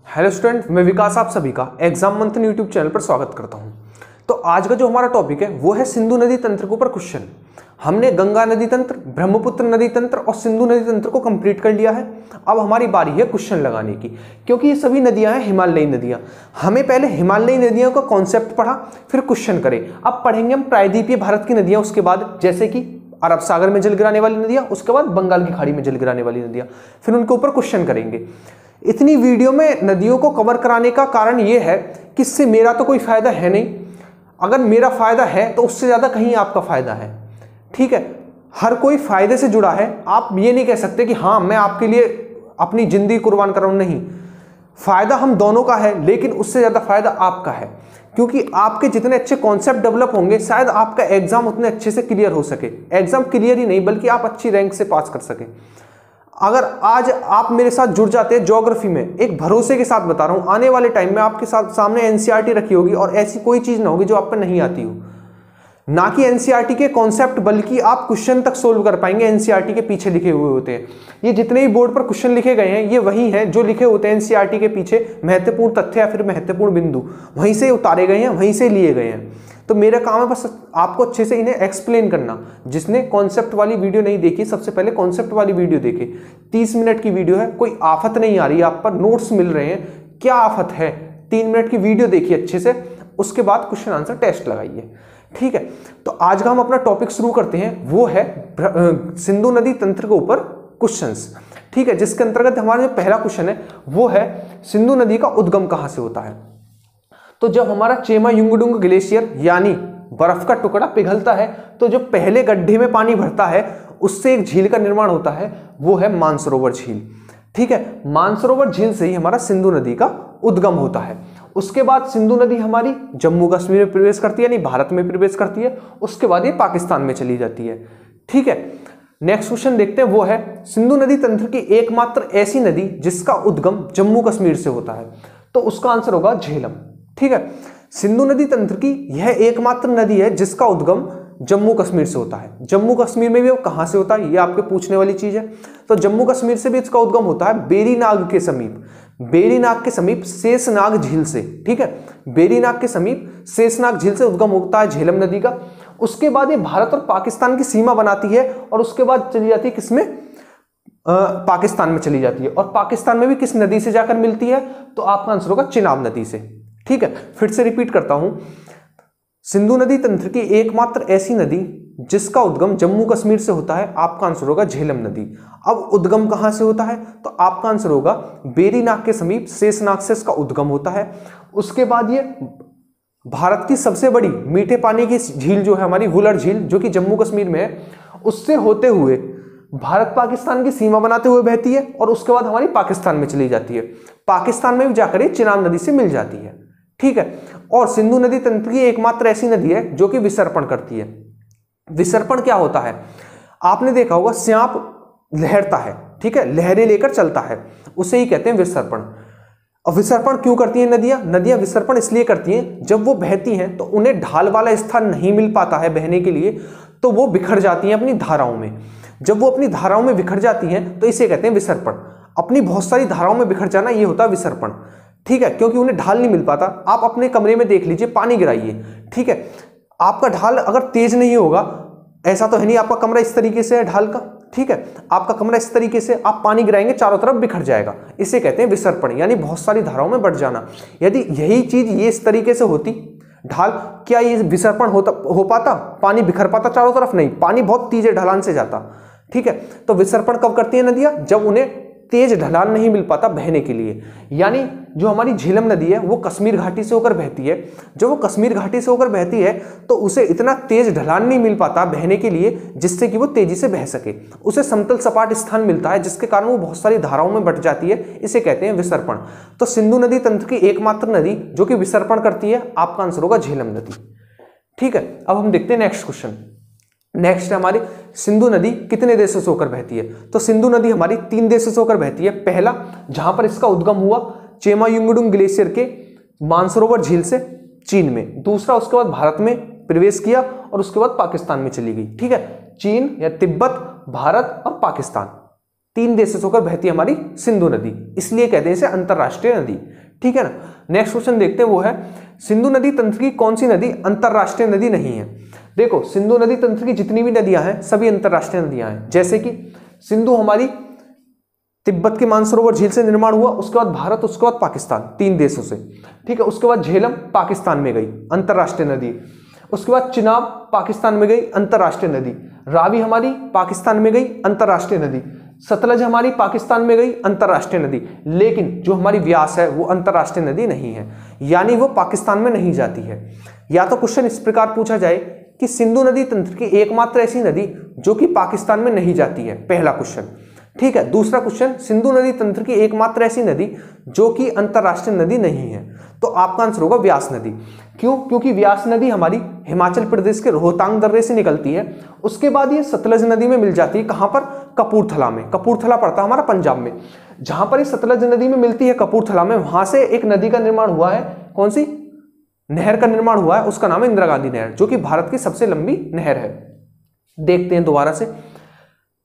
Hello student, मैं विकास आप सभी का एग्जाम मंथन यूट्यूब चैनल पर स्वागत करता हूं। तो आज का जो हमारा टॉपिक है वो है सिंधु नदी तंत्र के ऊपर क्वेश्चन। हमने गंगा नदी तंत्र, ब्रह्मपुत्र नदी तंत्र और सिंधु नदी तंत्र को कंप्लीट कर लिया है। अब हमारी बारी है क्वेश्चन लगाने की, क्योंकि ये सभी नदियां हैं हिमालयी नदियां। हमें पहले हिमालयी नदियों का कॉन्सेप्ट पढ़ा, फिर क्वेश्चन करें। अब पढ़ेंगे हम प्रायद्वीपीय भारत की नदियां, उसके बाद जैसे कि अरब सागर में जल गिराने वाली नदियां, उसके बाद बंगाल की खाड़ी में जल गिराने वाली नदियां, फिर उनके ऊपर क्वेश्चन करेंगे। इतनी वीडियो में नदियों को कवर कराने का कारण यह है कि इससे मेरा तो कोई फायदा है नहीं। अगर मेरा फायदा है तो उससे ज्यादा कहीं आपका फायदा है। ठीक है, हर कोई फायदे से जुड़ा है। आप ये नहीं कह सकते कि हाँ मैं आपके लिए अपनी जिंदगी कुर्बान कर रहा हूं। नहीं, फायदा हम दोनों का है, लेकिन उससे ज्यादा फायदा आपका है, क्योंकि आपके जितने अच्छे कॉन्सेप्ट डेवलप होंगे शायद आपका एग्जाम उतने अच्छे से क्लियर हो सके। एग्जाम क्लियर ही नहीं बल्कि आप अच्छी रैंक से पास कर सके। अगर आज आप मेरे साथ जुड़ जाते हैं ज्योग्राफी में, एक भरोसे के साथ बता रहा हूं, आने वाले टाइम में आपके साथ सामने एनसीईआरटी रखी होगी और ऐसी कोई चीज ना होगी जो आपको नहीं आती हो। ना कि एनसीईआरटी के कॉन्सेप्ट, बल्कि आप क्वेश्चन तक सोल्व कर पाएंगे। एनसीईआरटी के पीछे लिखे हुए होते हैं ये जितने भी बोर्ड पर क्वेश्चन लिखे गए हैं, ये वही हैं जो लिखे होते हैं एनसीईआरटी के पीछे। महत्वपूर्ण तथ्य या फिर महत्वपूर्ण बिंदु वहीं से उतारे गए हैं, वहीं से लिए गए हैं। तो मेरा काम है बस आपको अच्छे से इन्हें एक्सप्लेन करना। जिसने कॉन्सेप्ट वाली वीडियो नहीं देखी, सबसे पहले कॉन्सेप्ट वाली वीडियो देखे। 30 मिनट की वीडियो है, कोई आफत नहीं आ रही, आप पर नोट्स मिल रहे हैं, क्या आफत है। 3 मिनट की वीडियो देखिए अच्छे से, उसके बाद क्वेश्चन आंसर टेस्ट लगाइए। ठीक है, तो आज का हम अपना टॉपिक शुरू करते हैं, वो है सिंधु नदी तंत्र के ऊपर क्वेश्चंस। ठीक है, जिसके अंतर्गत हमारा जो पहला क्वेश्चन है वो है सिंधु नदी का उद्गम कहां से होता है। तो जब हमारा चेमा युंगडुंग ग्लेशियर यानी बर्फ का टुकड़ा पिघलता है, तो जो पहले गड्ढे में पानी भरता है उससे एक झील का निर्माण होता है, वो है मानसरोवर झील। ठीक है, मानसरोवर झील से ही हमारा सिंधु नदी का उद्गम होता है। उसके बाद सिंधु नदी हमारी जम्मू कश्मीर में प्रवेश करती है, यानी भारत में प्रवेश करती है। उसके बाद ये पाकिस्तान में चली जाती है। ठीक है, नेक्स्ट क्वेश्चन देखते हैं, वो है सिंधु नदी तंत्र की एकमात्र ऐसी नदी जिसका उद्गम जम्मू कश्मीर से होता है। तो उसका आंसर होगा झेलम। ठीक है, सिंधु नदी तंत्र की यह एकमात्र नदी है जिसका उद्गम जम्मू कश्मीर से होता है। जम्मू कश्मीर में भी वो कहां से होता है, ये आपके पूछने वाली चीज है। तो जम्मू कश्मीर से भी इसका उद्गम होता है बेरीनाग के समीप। बेरीनाग के समीप शेषनाग झील से। ठीक है, बेरीनाग के समीप शेषनाग झील से उद्गम होता है झेलम नदी का। उसके बाद ये भारत और पाकिस्तान की सीमा बनाती है और उसके बाद चली जाती है किसमें, पाकिस्तान में चली जाती है। और पाकिस्तान में भी किस नदी से जाकर मिलती है, तो आपका आंसर होगा चिनाब नदी से। ठीक है, फिर से रिपीट करता हूं, सिंधु नदी तंत्र की एकमात्र ऐसी नदी जिसका उद्गम जम्मू कश्मीर से होता है, आपका आंसर होगा झेलम नदी। अब उद्गम कहां से होता है, तो आपका आंसर होगा बेरीनाग के समीप शेषनाग से इसका उद्गम होता है। उसके बाद ये भारत की सबसे बड़ी मीठे पानी की झील जो है हमारी वुलर झील, जो कि जम्मू कश्मीर में है, उससे होते हुए भारत पाकिस्तान की सीमा बनाते हुए बहती है और उसके बाद हमारी पाकिस्तान में चली जाती है। पाकिस्तान में भी जाकर ये चिनाब नदी से मिल जाती है। ठीक है, और सिंधु नदी तंत्र की एकमात्र ऐसी नदी है जो कि विसर्पण करती है। विसर्पण क्या होता है, आपने देखा होगा सांप लहरता है, ठीक है, लहरें लेकर चलता है, उसे ही कहते हैं विसर्पण। और विसर्पण क्यों करती हैं नदियां, नदियां विसर्पण इसलिए करती हैं, जब वो बहती हैं तो उन्हें ढाल वाला स्थान नहीं मिल पाता है बहने के लिए, तो वो बिखर जाती हैं अपनी धाराओं में। जब वो अपनी धाराओं में बिखर जाती हैं तो इसे कहते हैं विसर्पण। अपनी बहुत सारी धाराओं में बिखर जाना, ये होता है विसर्पण। ठीक है, क्योंकि उन्हें ढाल नहीं मिल पाता। आप अपने कमरे में देख लीजिए, पानी गिराइए, ठीक है, आपका ढाल अगर तेज नहीं होगा, ऐसा तो है नहीं आपका कमरा इस तरीके से है ढाल का, ठीक है, आपका कमरा इस तरीके से, आप पानी गिराएंगे चारों तरफ बिखर जाएगा। इसे कहते हैं विसर्पण, यानी बहुत सारी धाराओं में बढ़ जाना। यदि यही चीज ये इस तरीके से होती ढाल, क्या ये विसर्पण हो पाता, पानी बिखर पाता चारों तरफ? नहीं, पानी बहुत तेज ढलान से जाता। ठीक है, तो विसर्पण कब करती है नदियां, जब उन्हें तेज ढलान नहीं मिल पाता बहने के लिए। यानी जो हमारी झेलम नदी है वो कश्मीर घाटी से होकर बहती है। जब वो कश्मीर घाटी से होकर बहती है तो उसे इतना तेज ढलान नहीं मिल पाता बहने के लिए जिससे कि वो तेजी से बह सके। उसे समतल सपाट स्थान मिलता है जिसके कारण वो बहुत सारी धाराओं में बट जाती है। इसे कहते हैं विसर्पण। तो सिंधु नदी तंत्र की एकमात्र नदी जो कि विसर्पण करती है, आपका आंसर होगा झेलम नदी। ठीक है, अब हम देखते हैं नेक्स्ट क्वेश्चन। नेक्स्ट है हमारी सिंधु नदी कितने देशों से होकर बहती है। तो सिंधु नदी हमारी 3 देशों से होकर बहती है। पहला, जहां पर इसका उद्गम हुआ, चेमा युंगडुंग ग्लेशियर के मानसरोवर झील से, चीन में। दूसरा, उसके बाद भारत में प्रवेश किया और उसके बाद पाकिस्तान में चली गई। ठीक है, चीन या तिब्बत, भारत और पाकिस्तान, 3 देशों से होकर बहती है हमारी सिंधु नदी, इसलिए कहते हैं इसे अंतरराष्ट्रीय नदी। ठीक है ना। नेक्स्ट क्वेश्चन देखते हैं, वो है सिंधु नदी तंत्र की कौन सी नदी अंतरराष्ट्रीय नदी नहीं है। देखो सिंधु नदी तंत्र की जितनी भी नदियां हैं सभी अंतरराष्ट्रीय नदियां हैं। जैसे कि सिंधु हमारी तिब्बत के मानसरोवर झील से निर्माण हुआ, उसके बाद भारत, उसके बाद पाकिस्तान, 3 देशों से। ठीक है। उसके बाद झेलम पाकिस्तान में गई, अंतरराष्ट्रीय नदी। उसके बाद चिनाब पाकिस्तान में गई, अंतरराष्ट्रीय नदी। रावी हमारी पाकिस्तान में गई, अंतरराष्ट्रीय नदी। सतलज हमारी पाकिस्तान में गई, अंतरराष्ट्रीय नदी। लेकिन जो हमारी व्यास है वो अंतरराष्ट्रीय नदी नहीं है, यानी वो पाकिस्तान में नहीं जाती है। या तो क्वेश्चन इस प्रकार पूछा जाए कि सिंधु नदी तंत्र की एकमात्र ऐसी नदी जो कि पाकिस्तान में नहीं जाती है, पहला क्वेश्चन। ठीक है। दूसरा क्वेश्चन, सिंधु नदी तंत्र की एकमात्र ऐसी नदी जो कि अंतरराष्ट्रीय नदी नहीं है, तो आपका आंसर होगा व्यास नदी। क्यों? क्योंकि व्यास नदी हमारी हिमाचल प्रदेश के रोहतांग दर्रे से निकलती है, उसके बाद ये सतलज नदी में मिल जाती है। कहां पर? कपूरथला में। कपूरथला पड़ता है हमारा पंजाब में। जहां पर ये सतलज नदी में मिलती है कपूरथला में, वहां से एक नदी का निर्माण हुआ है। कौन सी नहर का निर्माण हुआ है? उसका नाम है इंदिरा गांधी नहर, जो कि भारत की सबसे लंबी नहर है। देखते हैं दोबारा से,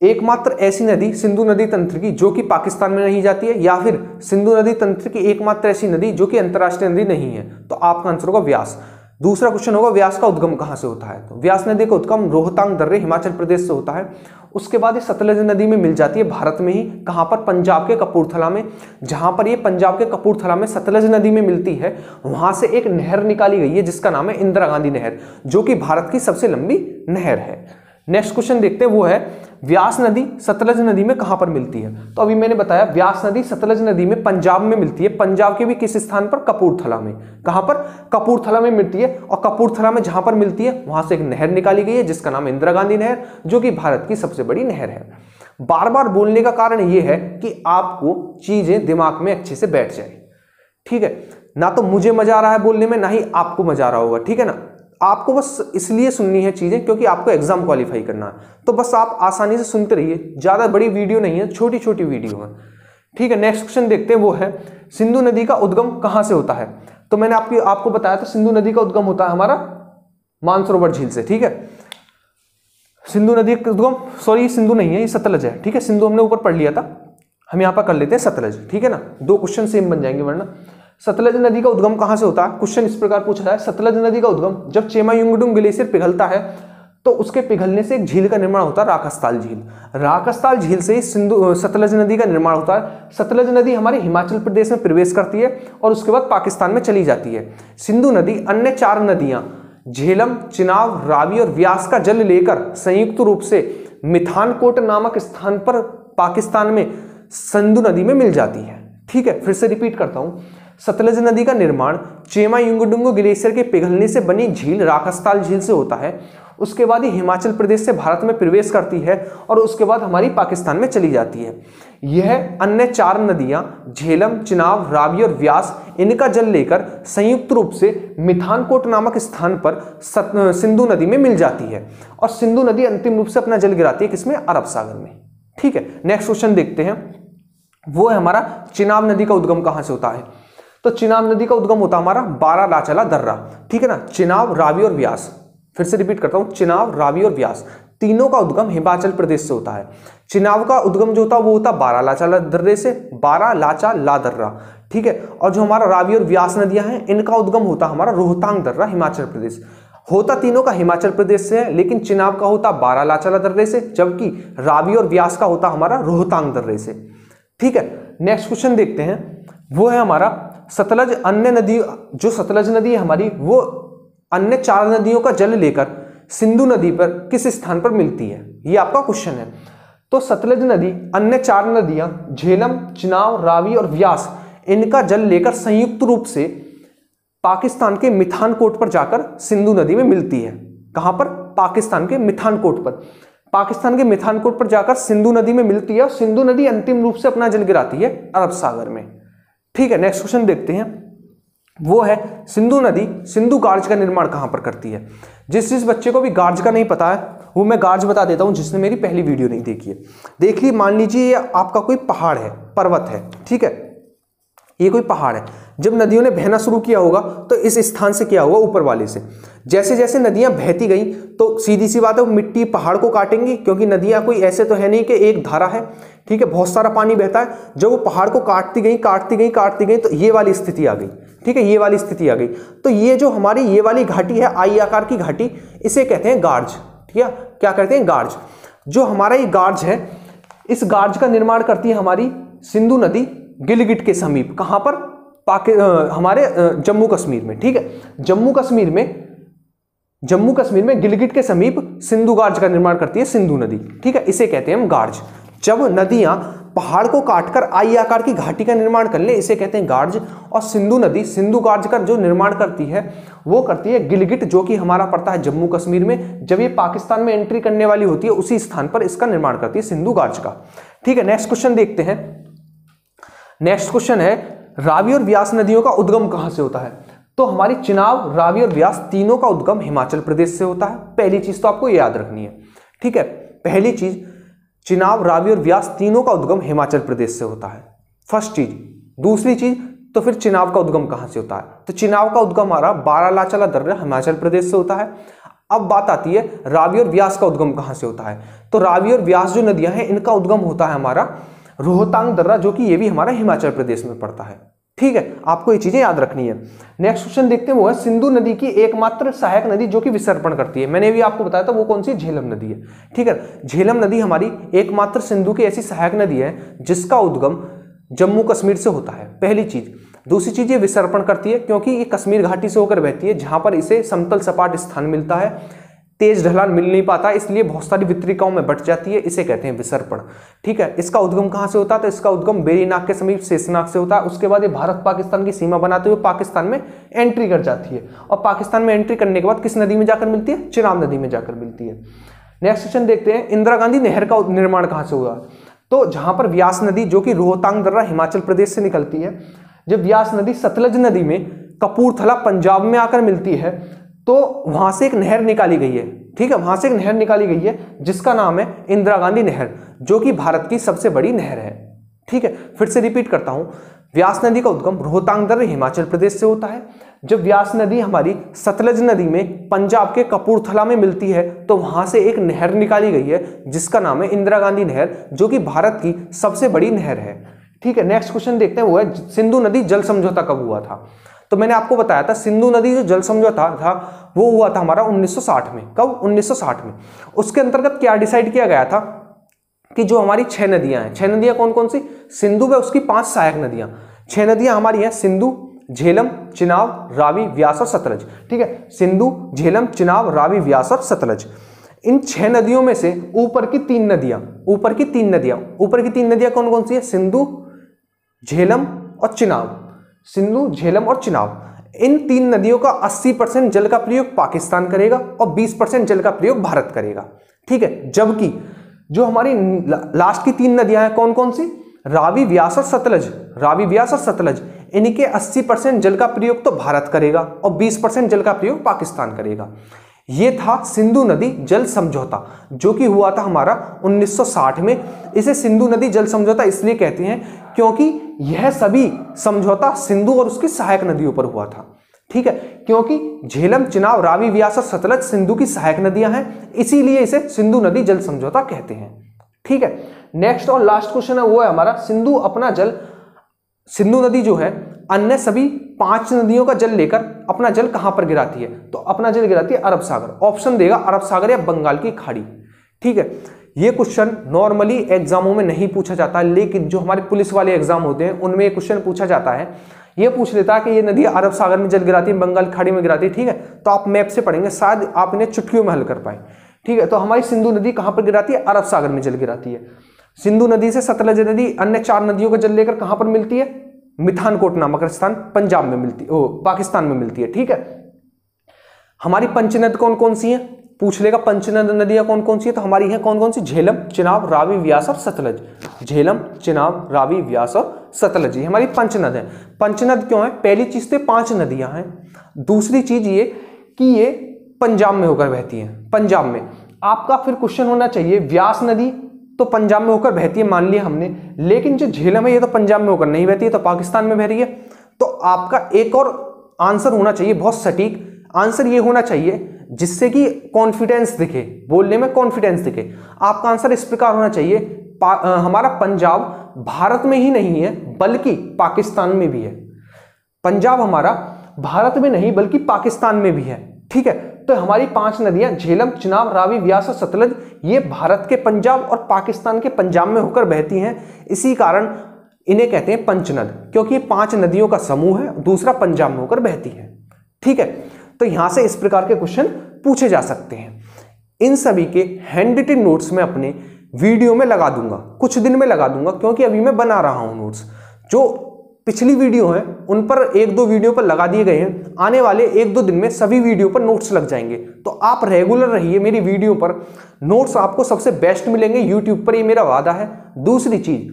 एकमात्र ऐसी नदी सिंधु नदी तंत्र की जो कि पाकिस्तान में नहीं जाती है, या फिर सिंधु नदी तंत्र की एकमात्र ऐसी नदी जो कि अंतरराष्ट्रीय नदी नहीं है, तो आपका आंसर होगा व्यास। दूसरा क्वेश्चन होगा व्यास का उद्गम कहां से होता है, तो व्यास नदी का उद्गम रोहतांग दर्रे हिमाचल प्रदेश से होता है। उसके बाद ये सतलज नदी में मिल जाती है भारत में ही। कहां पर? पंजाब के कपूरथला में। जहां पर ये पंजाब के कपूरथला में सतलज नदी में मिलती है, वहां से एक नहर निकाली गई है जिसका नाम है इंदिरा गांधी नहर, जो कि भारत की सबसे लंबी नहर है। नेक्स्ट क्वेश्चन देखते हैं, वो है व्यास नदी सतलज नदी में कहां पर मिलती है। तो अभी मैंने बताया व्यास नदी सतलज नदी में पंजाब में मिलती है। पंजाब के भी किस स्थान पर? कपूरथला में। कहां पर? कपूरथला में मिलती है। और कपूरथला में जहां पर मिलती है वहां से एक नहर निकाली गई है जिसका नाम है इंदिरा गांधी नहर, जो कि भारत की सबसे बड़ी नहर है। बार बार बोलने का कारण यह है कि आपको चीजें दिमाग में अच्छे से बैठ जाए। ठीक है। ना तो मुझे मजा आ रहा है बोलने में, ना ही आपको मजा आ रहा होगा। ठीक है ना। आपको बस इसलिए सुननी है चीजें क्योंकि आपको एग्जाम क्वालिफाई करना है, तो बस आप आसानी से सुनते रहिए। ज्यादा बड़ी वीडियो नहीं है, छोटी छोटी वीडियो है। ठीक है। नेक्स्ट क्वेश्चन देखते हैं, वो है सिंधु नदी का उद्गम कहां से होता है। तो मैंने आपको बताया था सिंधु नदी का उद्गम होता है हमारा मानसरोवर झील से। ठीक है। सिंधु नदी का उद्गम, सॉरी सिंधु नहीं है, ये सतलज है। ठीक है। सिंधु हमने ऊपर पढ़ लिया था, हम यहां पर कर लेते हैं सतलज। ठीक है ना। 2 क्वेश्चन सेम बन जाएंगे वरना। सतलज नदी का उद्गम कहां से होता है? क्वेश्चन इस प्रकार पूछा है, सतलज नदी का उद्गम जब चेमायुंगडुंग ग्लेशियर पिघलता है तो उसके पिघलने से एक झील का निर्माण होता है, राकसताल झील। राकसताल झील से ही सतलज नदी का निर्माण होता है। सतलज नदी हमारे हिमाचल प्रदेश में प्रवेश करती है और उसके बाद पाकिस्तान में चली जाती है। सिंधु नदी अन्य 4 नदियां झेलम, चिनाब, रावी और व्यास का जल लेकर संयुक्त रूप से मिठानकोट नामक स्थान पर पाकिस्तान में सिंधु नदी में मिल जाती है। ठीक है। फिर से रिपीट करता हूं, सतलज नदी का निर्माण चेमायुंगडुंग ग्लेशियर के पिघलने से बनी झील राकसताल झील से होता है। उसके बाद ये हिमाचल प्रदेश से भारत में प्रवेश करती है और उसके बाद हमारी पाकिस्तान में चली जाती है। यह अन्य 4 नदियां झेलम, चिनाब, रावी और व्यास, इनका जल लेकर संयुक्त रूप से मिठानकोट नामक स्थान पर सिंधु नदी में मिल जाती है और सिंधु नदी अंतिम रूप से अपना जल गिराती है किसमें? अरब सागर में। ठीक है। नेक्स्ट क्वेश्चन देखते हैं, वो है हमारा चिनाब नदी का उद्गम कहां से होता है। तो चिनाब नदी का उद्गम होता है हमारा बारालाचाला दर्रा। ठीक है ना। चिनाब, रावी और व्यास, फिर से रिपीट करता हूं, चिनाब, रावी और व्यास तीनों का उद्गम हिमाचल प्रदेश से होता है। चिनाब का उद्गम जो होता है वो होता है बारालाचाला दर्रे से, बारालाचाला दर्रा। ठीक है। और जो हमारा रावी और व्यास नदियां हैं इनका उद्गम होता है हमारा रोहतांग दर्रा, हिमाचल प्रदेश। होता तीनों का हिमाचल प्रदेश से है, लेकिन चिनाब का होता बारालाचाला दर्रे से, जबकि रावी और व्यास का होता हमारा रोहतांग दर्रे से। ठीक है। नेक्स्ट क्वेश्चन देखते हैं, वो है हमारा सतलज अन्य नदी, जो सतलज नदी है हमारी वो अन्य 4 नदियों का जल लेकर सिंधु नदी पर किस स्थान पर मिलती है, ये आपका क्वेश्चन है। तो सतलज नदी अन्य 4 नदियां झेलम, चिनाब, रावी और व्यास, इनका जल लेकर संयुक्त रूप से पाकिस्तान के मिठानकोट पर जाकर सिंधु नदी में मिलती है। कहां पर? पाकिस्तान के मिठानकोट पर। पाकिस्तान के मिठानकोट पर जाकर सिंधु नदी में मिलती है और सिंधु नदी अंतिम रूप से अपना जल गिराती है अरब सागर में। ठीक है। नेक्स्ट क्वेश्चन देखते हैं, वो है सिंधु नदी सिंधु गार्ज का निर्माण कहां पर करती है। जिस बच्चे को भी गार्ज का नहीं पता है वो मैं गार्ज बता देता हूं, जिसने मेरी पहली वीडियो नहीं देखी है। देख लीजिए, मान लीजिए ये आपका कोई पहाड़ है, पर्वत है। ठीक है। ये कोई पहाड़ है, जब नदियों ने बहना शुरू किया होगा तो इस स्थान से किया होगा, ऊपर वाले से। जैसे जैसे नदियां बहती गई तो सीधी सी बात है वो मिट्टी पहाड़ को काटेंगी, क्योंकि नदियां कोई ऐसे तो है नहीं कि एक धारा है। ठीक है, बहुत सारा पानी बहता है, जब वो पहाड़ को काटती गई तो ये वाली स्थिति आ गई। ठीक है, ये वाली स्थिति आ गई। तो ये जो हमारी ये वाली घाटी है, आई आकार की घाटी, इसे कहते हैं गार्ज। ठीक है, क्या कहते हैं? गार्ज। जो हमारा ये गार्ज है, इस गार्ज का निर्माण करती है हमारी सिंधु नदी गिलगिट के समीप। कहां पर? हमारे जम्मू कश्मीर में। ठीक है, जम्मू कश्मीर में गिलगिट के समीप सिंधु गार्ज का निर्माण करती है सिंधु नदी। ठीक है, इसे कहते हैं हम गार्ज। जब नदियां पहाड़ को काटकर आई आकार की घाटी का निर्माण कर ले, इसे कहते हैं गार्ज। और सिंधु नदी सिंधु गार्ज का जो निर्माण करती है वो करती है गिलगिट, जो कि हमारा पड़ता है जम्मू कश्मीर में। जब ये पाकिस्तान में एंट्री करने वाली होती है, उसी स्थान पर इसका निर्माण करती है सिंधु गार्ज का। ठीक है, नेक्स्ट क्वेश्चन देखते हैं। नेक्स्ट क्वेश्चन है, रावी और व्यास नदियों का उद्गम कहां से होता है? तो हमारी चिनाब, रावी और व्यास तीनों का उद्गम हिमाचल प्रदेश से होता है। पहली चीज तो आपको याद रखनी है। ठीक है, पहली चीज, चिनाब, रावी और व्यास तीनों का उद्गम हिमाचल प्रदेश से होता है, फर्स्ट चीज। दूसरी चीज, तो फिर चिनाब का उद्गम कहां से होता है? तो चिनाब का उद्गम हमारा बारालाचाला दर्रा हिमाचल प्रदेश से होता है। अब बात आती है रावी और व्यास का उद्गम कहां से होता है? तो रावी और व्यास जो नदियां हैं, इनका उद्गम होता है हमारा रोहतांग दर्रा, जो कि ये भी हमारा हिमाचल प्रदेश में पड़ता है। ठीक है, आपको ये चीजें याद रखनी है। नेक्स्ट क्वेश्चन देखते हैं, वो है सिंधु नदी की एकमात्र सहायक नदी जो कि विसर्पण करती है। मैंने भी आपको बताया था वो कौन सी? झेलम नदी है। ठीक है, झेलम नदी हमारी एकमात्र सिंधु की ऐसी सहायक नदी है जिसका उद्गम जम्मू कश्मीर से होता है, पहली चीज। दूसरी चीज, ये विसर्पण करती है क्योंकि ये कश्मीर घाटी से होकर बहती है, जहां पर इसे समतल सपाट स्थान मिलता है, तेज ढलान मिल नहीं पाता, इसलिए बहुत सारी वितरिकाओं में बट जाती है, इसे कहते हैं विसर्पण। ठीक है, इसका उद्गम कहां से होता है? तो इसका उद्गम बेरीनाग के समीप शेषनाग से होता है। उसके बाद ये भारत पाकिस्तान की सीमा बनाते हुए पाकिस्तान में एंट्री कर जाती है, और पाकिस्तान में एंट्री करने के बाद किस नदी में जाकर मिलती है? चिनाब नदी में जाकर मिलती है। नेक्स्ट क्वेश्चन देखते हैं, इंदिरा गांधी नहर का निर्माण कहां से हुआ? तो जहां पर व्यास नदी, जो कि रोहतांग दर्रा हिमाचल प्रदेश से निकलती है, जब व्यास नदी सतलज नदी में कपूरथला पंजाब में आकर मिलती है, तो वहां से एक नहर निकाली गई है। ठीक है, वहां से एक नहर निकाली गई है जिसका नाम है इंदिरा गांधी नहर, जो कि भारत की सबसे बड़ी नहर है। ठीक है, फिर से रिपीट करता हूं, व्यास नदी का उद्गम रोहतांग दर्रा हिमाचल प्रदेश से होता है। जब व्यास नदी हमारी सतलज नदी में पंजाब के कपूरथला में मिलती है, तो वहां से एक नहर निकाली गई है जिसका नाम है इंदिरा गांधी नहर, जो कि भारत की सबसे बड़ी नहर है। ठीक है, नेक्स्ट क्वेश्चन देखते हैं, वो है सिंधु नदी जल समझौता कब हुआ था? तो मैंने आपको बताया था सिंधु नदी जो जल समझौता था वो हुआ था हमारा 1960 में। कब? 1960 में। उसके अंतर्गत क्या डिसाइड किया गया था कि जो हमारी 6 नदियां हैं, 6 नदियां कौन कौन सी? सिंधु व उसकी 5 सहायक नदियां। 6 नदियां हमारी हैं सिंधु, झेलम, चिनाब, रावी, व्यास और सतलज। ठीक है, सिंधु, झेलम, चिनाब, रावी, व्यास और सतलज। इन 6 नदियों में से ऊपर की 3 नदियां कौन कौन सी है? सिंधु, झेलम और चिनाब। सिंधु, झेलम और चिनाब, इन 3 नदियों का 80% जल का प्रयोग पाकिस्तान करेगा और 20% जल का प्रयोग भारत करेगा। ठीक है, जबकि जो हमारी लास्ट की 3 नदियां हैं कौन कौन सी? रावी, व्यास और सतलज। इनके 80% जल का प्रयोग तो भारत करेगा और 20% जल का प्रयोग पाकिस्तान करेगा। ये था सिंधु नदी जल समझौता, जो कि हुआ था हमारा 1960 में। इसे सिंधु नदी जल समझौता इसलिए कहते हैं क्योंकि यह सभी समझौता सिंधु और उसकी सहायक नदियों पर हुआ था। ठीक है, क्योंकि झेलम, चिनाब, रावी, व्यास और सतलज सिंधु की सहायक नदियां हैं, इसीलिए इसे सिंधु नदी जल समझौता कहते हैं। ठीक है, नेक्स्ट और लास्ट क्वेश्चन है, वो है हमारा सिंधु नदी जो है अन्य सभी 5 नदियों का जल लेकर अपना जल कहां पर गिराती है? तो अपना जल गिराती है अरब सागर। ऑप्शन देगा अरब सागर या बंगाल की खाड़ी। ठीक है, ये क्वेश्चन नॉर्मली एग्जामों में नहीं पूछा जाता, लेकिन जो हमारे पुलिस वाले एग्जाम होते हैं उनमें ये क्वेश्चन पूछा जाता है। ये पूछ लेता है कि ये नदी अरब सागर में जल गिराती है, बंगाल खाड़ी में गिराती है। ठीक है, तो आप मैप से पढ़ेंगे, शायद आप इन्हें चुटकियों में हल कर पाए। ठीक है, तो हमारी सिंधु नदी कहां पर गिराती है? अरब सागर में जल गिराती है। सिंधु नदी से सतलज नदी अन्य 4 नदियों का जल लेकर कहां पर मिलती है? मिठानकोट नामक स्थान पंजाब में मिलती है, पाकिस्तान में मिलती है। ठीक है, हमारी पंचनद कौन कौन सी है? पूछ लेगा पंचनद नदियां कौन कौन सी है, तो हमारी है कौन कौन सी? झेलम, चिनाब, रावी, व्यास और सतलज। झेलम, चिनाब, रावी, व्यास और सतलज, ये हमारी पंचनद है। पंचनद क्यों है? पहली चीज तो 5 नदियां हैं। दूसरी चीज ये कि ये पंजाब में होकर बहती है। पंजाब में आपका फिर क्वेश्चन होना चाहिए, व्यास नदी तो पंजाब में होकर बहती है, मान लिया हमने, लेकिन जो झेलम है ये तो पंजाब में होकर नहीं बहती है, तो पाकिस्तान में बह रही है। तो आपका एक और आंसर होना चाहिए, बहुत सटीक आंसर ये होना चाहिए जिससे कि कॉन्फिडेंस दिखे, बोलने में कॉन्फिडेंस दिखे। आपका आंसर इस प्रकार होना चाहिए, हमारा पंजाब भारत में ही नहीं है बल्कि पाकिस्तान में भी है। पंजाब हमारा भारत में नहीं बल्कि पाकिस्तान में भी है। ठीक है, तो हमारी 5 नदियां झेलम, चिनाब, रावी, व्यास और सतलज ये भारत के पंजाब और पाकिस्तान के पंजाब में होकर बहती हैं। इसी कारण इन्हें कहते हैं पंचनद, क्योंकि ये 5 नदियों का समूह है, दूसरा पंजाब में होकर बहती है। ठीक है, तो यहां से इस प्रकार के क्वेश्चन पूछे जा सकते हैं। इन सभी के हैंड रिटन नोट्स में अपने वीडियो में लगा दूंगा, कुछ दिन में लगा दूंगा, क्योंकि अभी मैं बना रहा हूं नोट्स। जो पिछली वीडियो है उन पर 1-2 वीडियो पर लगा दिए गए हैं, आने वाले 1-2 दिन में सभी वीडियो पर नोट्स लग जाएंगे। तो आप रेगुलर रहिए मेरी वीडियो पर, नोट्स आपको सबसे बेस्ट मिलेंगे यूट्यूब पर, ये मेरा वादा है। दूसरी चीज,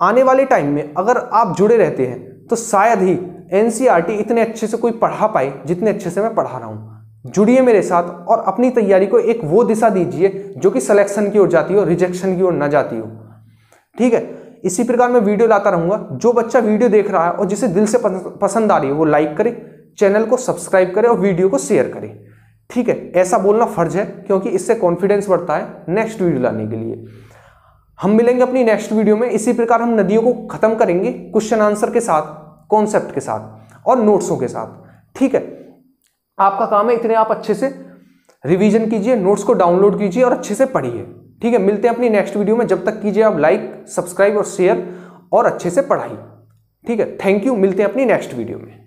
आने वाले टाइम में अगर आप जुड़े रहते हैं तो शायद ही एनसीईआरटी इतने अच्छे से कोई पढ़ा पाए जितने अच्छे से मैं पढ़ा रहा हूं। जुड़िए मेरे साथ और अपनी तैयारी को एक वो दिशा दीजिए जो कि सिलेक्शन की ओर जाती हो, रिजेक्शन की ओर ना जाती हो। ठीक है, इसी प्रकार मैं वीडियो लाता रहूंगा। जो बच्चा वीडियो देख रहा है और जिसे दिल से पसंद आ रही है वो लाइक करे, चैनल को सब्सक्राइब करे और वीडियो को शेयर करे। ठीक है, ऐसा बोलना फर्ज है क्योंकि इससे कॉन्फिडेंस बढ़ता है नेक्स्ट वीडियो लाने के लिए। हम मिलेंगे अपनी नेक्स्ट वीडियो में। इसी प्रकार हम नदियों को खत्म करेंगे क्वेश्चन आंसर के साथ, कॉन्सेप्ट के साथ और नोट्सों के साथ। ठीक है, आपका काम है इतने आप अच्छे से रिवीजन कीजिए, नोट्स को डाउनलोड कीजिए और अच्छे से पढ़िए। ठीक है, मिलते हैं अपनी नेक्स्ट वीडियो में। जब तक कीजिए आप लाइक, सब्सक्राइब और शेयर और अच्छे से पढ़ाई। ठीक है, थैंक यू, मिलते हैं अपनी नेक्स्ट वीडियो में।